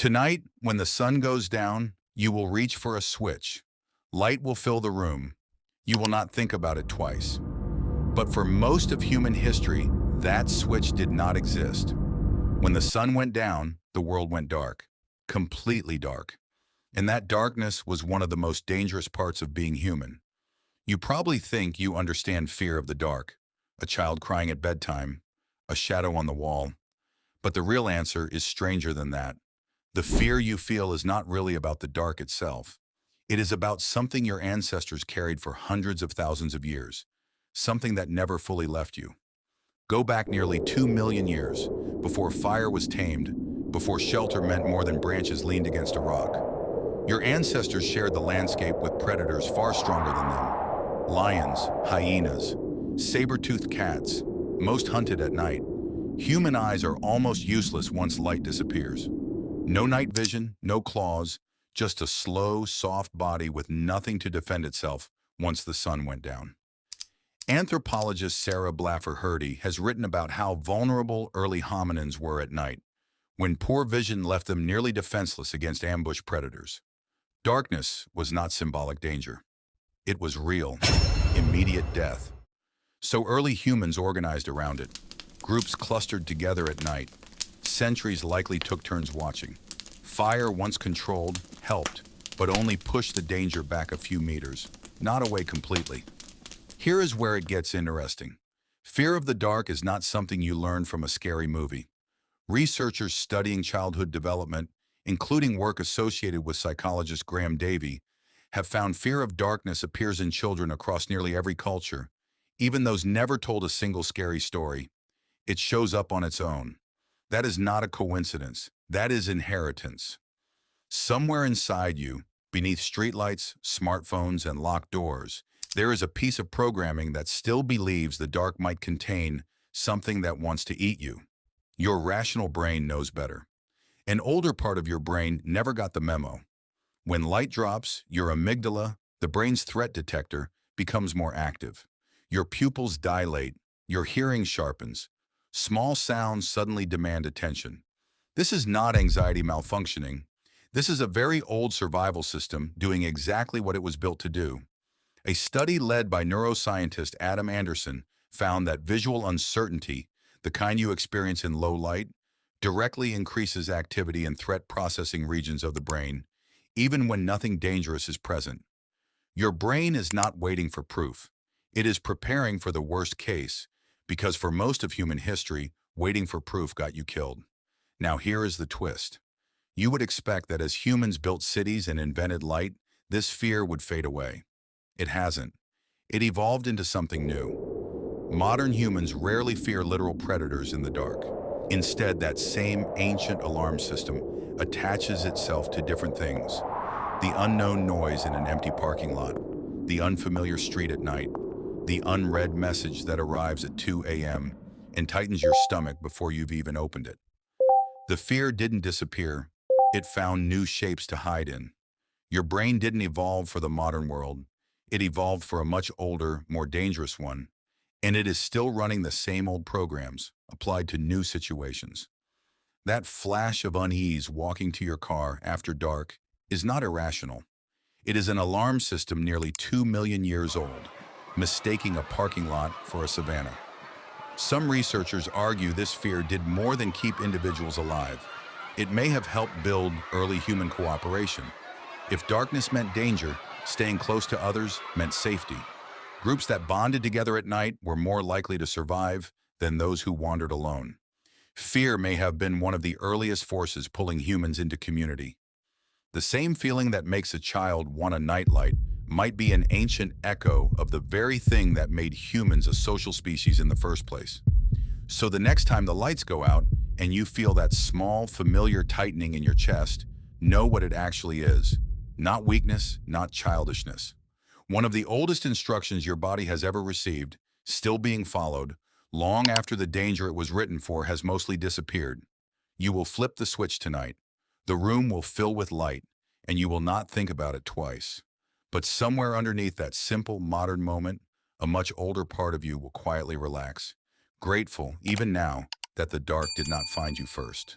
Tonight, when the sun goes down, you will reach for a switch. Light will fill the room. You will not think about it twice. But for most of human history, that switch did not exist. When the sun went down, the world went dark. Completely dark. And that darkness was one of the most dangerous parts of being human. You probably think you understand fear of the dark, a child crying at bedtime, a shadow on the wall. But the real answer is stranger than that. The fear you feel is not really about the dark itself. It is about something your ancestors carried for hundreds of thousands of years, something that never fully left you. Go back nearly 2 million years, before fire was tamed, before shelter meant more than branches leaned against a rock. Your ancestors shared the landscape with predators far stronger than them. Lions, hyenas, saber-toothed cats, most hunted at night. Human eyes are almost useless once light disappears. No night vision, no claws, just a slow, soft body with nothing to defend itself once the sun went down. Anthropologist Sarah Blaffer-Hrdy has written about how vulnerable early hominins were at night, when poor vision left them nearly defenseless against ambush predators. Darkness was not symbolic danger. It was real, immediate death. So early humans organized around it. Groups clustered together at night. Sentries likely took turns watching. Fire, once controlled, helped, but only pushed the danger back a few meters, not away completely. Here is where it gets interesting. Fear of the dark is not something you learn from a scary movie. Researchers studying childhood development, including work associated with psychologist Graham Davey, have found fear of darkness appears in children across nearly every culture, even those never told a single scary story. It shows up on its own. That is not a coincidence. That is inheritance. Somewhere inside you, beneath streetlights, smartphones, and locked doors, there is a piece of programming that still believes the dark might contain something that wants to eat you. Your rational brain knows better. An older part of your brain never got the memo. When light drops, your amygdala, the brain's threat detector, becomes more active. Your pupils dilate, your hearing sharpens. Small sounds suddenly demand attention. This is not anxiety malfunctioning. This is a very old survival system doing exactly what it was built to do. A study led by neuroscientist Adam Anderson found that visual uncertainty, the kind you experience in low light, directly increases activity in threat processing regions of the brain, even when nothing dangerous is present. Your brain is not waiting for proof. It is preparing for the worst case, because for most of human history, waiting for proof got you killed. Now here is the twist. You would expect that as humans built cities and invented light, this fear would fade away. It hasn't. It evolved into something new. Modern humans rarely fear literal predators in the dark. Instead, that same ancient alarm system attaches itself to different things. The unknown noise in an empty parking lot, the unfamiliar street at night, the unread message that arrives at 2 a.m. and tightens your stomach before you've even opened it. The fear didn't disappear. It found new shapes to hide in. Your brain didn't evolve for the modern world. It evolved for a much older, more dangerous one, and it is still running the same old programs, applied to new situations. That flash of unease walking to your car after dark is not irrational. It is an alarm system nearly 2 million years old, mistaking a parking lot for a savanna. Some researchers argue this fear did more than keep individuals alive. It may have helped build early human cooperation. If darkness meant danger, staying close to others meant safety. Groups that bonded together at night were more likely to survive than those who wandered alone. Fear may have been one of the earliest forces pulling humans into community. The same feeling that makes a child want a nightlight might be an ancient echo of the very thing that made humans a social species in the first place. So the next time the lights go out and you feel that small, familiar tightening in your chest, know what it actually is. Not weakness, not childishness. One of the oldest instructions your body has ever received, still being followed, long after the danger it was written for has mostly disappeared. You will flip the switch tonight. The room will fill with light, and you will not think about it twice. But somewhere underneath that simple, modern moment, a much older part of you will quietly relax, grateful, even now, that the dark did not find you first.